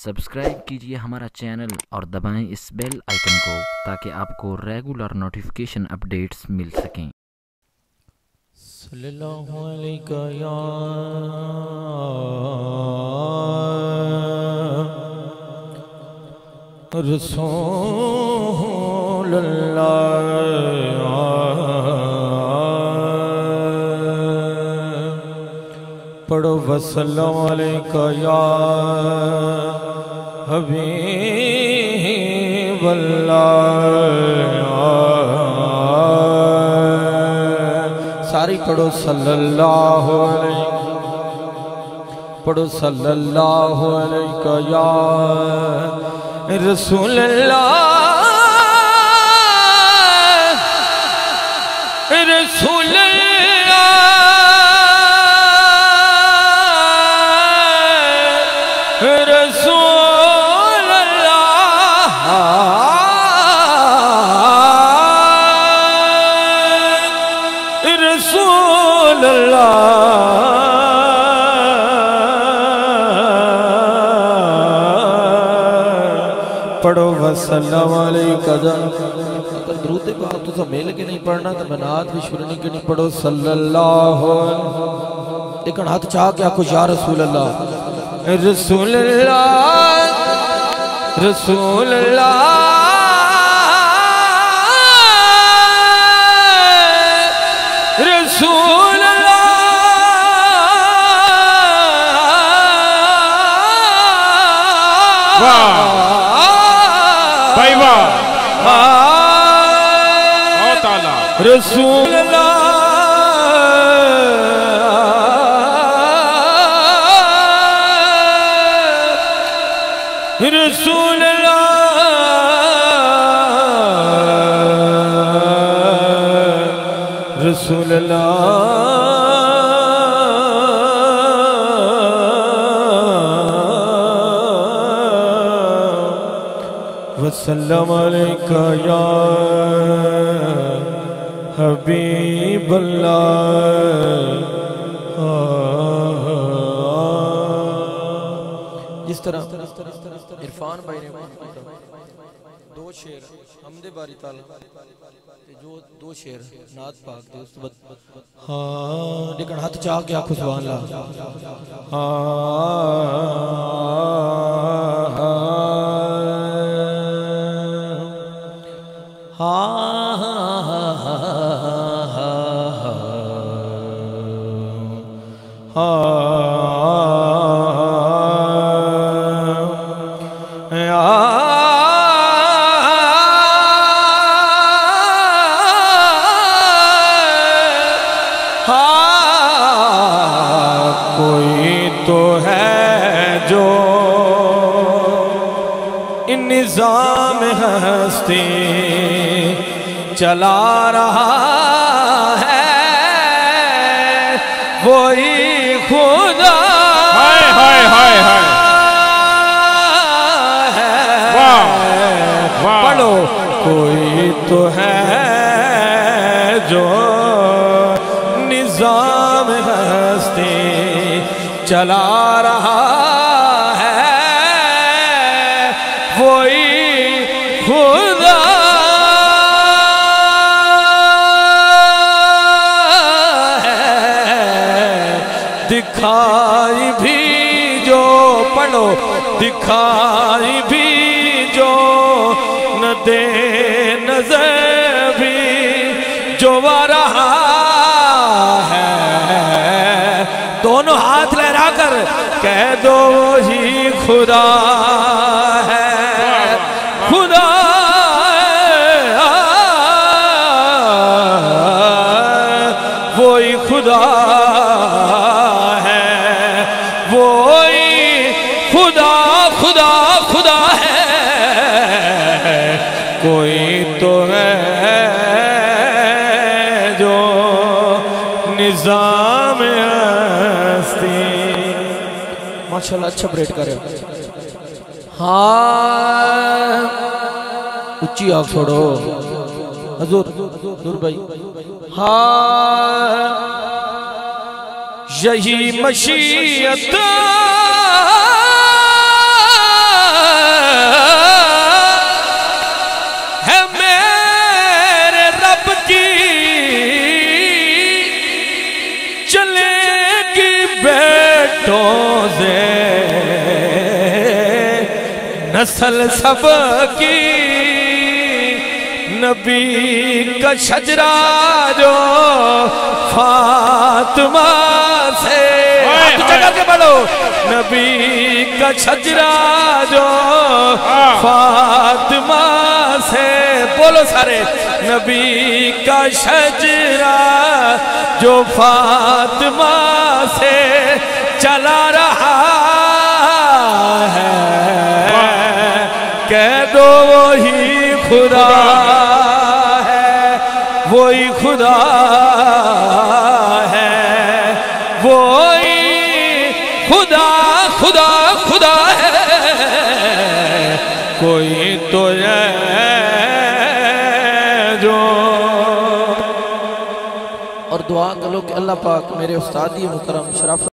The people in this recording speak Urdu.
سبسکرائب کیجئے ہمارا چینل اور دبائیں اس بیل آئیکن کو تاکہ آپ کو ریگولر نوٹیفیکیشن اپڈیٹس مل سکیں۔ صلی اللہ علیہ یا رسول اللہ پڑھو وسلم علیہ یا حبیب اللہ، ساری پڑھو صلی اللہ علیہ، پڑھو صلی اللہ علیہ یا رسول اللہ، رسول اللہ، رسول اللہ، رسول اللہ، پڑھو وسلم علیہ درود پاک تو سب مل کے نہیں پڑھنا تو منات بھی شروع کے نہیں پڑھو صلی اللہ علیہ، لیکن ہاتھ چاہ کے آکھو یا رسول اللہ، رسول اللہ، رسول اللہ، رسول اللہ، واہ بھائی واہ بہت اعلیٰ، رسول اللہ، رسول اللہ، رسول اللہ، وسلم علیک یا حبیب اللہ۔ جس طرح عرفان بھائی نے دو شعر حمد باری تعالیٰ جو دو شعر نعت پاک دے اس بعد ہاں لیکن ہاتھ چاہ کے آنکھوں سبحان اللہ کوئی تو ہے جو ان نظام ہستی چلا رہا ہے، وہی خدا پڑھو، کوئی تو ہے جو نظام ہستی چلا رہا ہے، وہی خدا ہے، دکھائی بھی جو پڑھو، دکھائی بھی جو نہ دے نظر بھی جو رہا ہے، دونوں ہاتھ لہرا کر کہہ دو وہی خدا ہے، خدا وہی خدا ہے، وہی خدا خدا خدا ہے، کوئی تو ہے جو نظام ہستی، ماشاءاللہ اچھا بریڈ کرے، ہاں اچھی آگ چھوڑو حضور بھائی، ہاں یہی مشیت نسل سب کی نبی کا شجرہ جو فاطمہ سے جگہ کے بڑھو نبی کا شجرہ جو فاطمہ سے بولو سارے نبی کا شجرہ جو فاطمہ سے چلا رہا ہے کہہ دو وہی خدا ہے وہی خدا ہے وہی خدا خدا خدا ہے کوئی تو ہے جو اور دعا کرو کہ اللہ پاک میرے استادی محترم شرف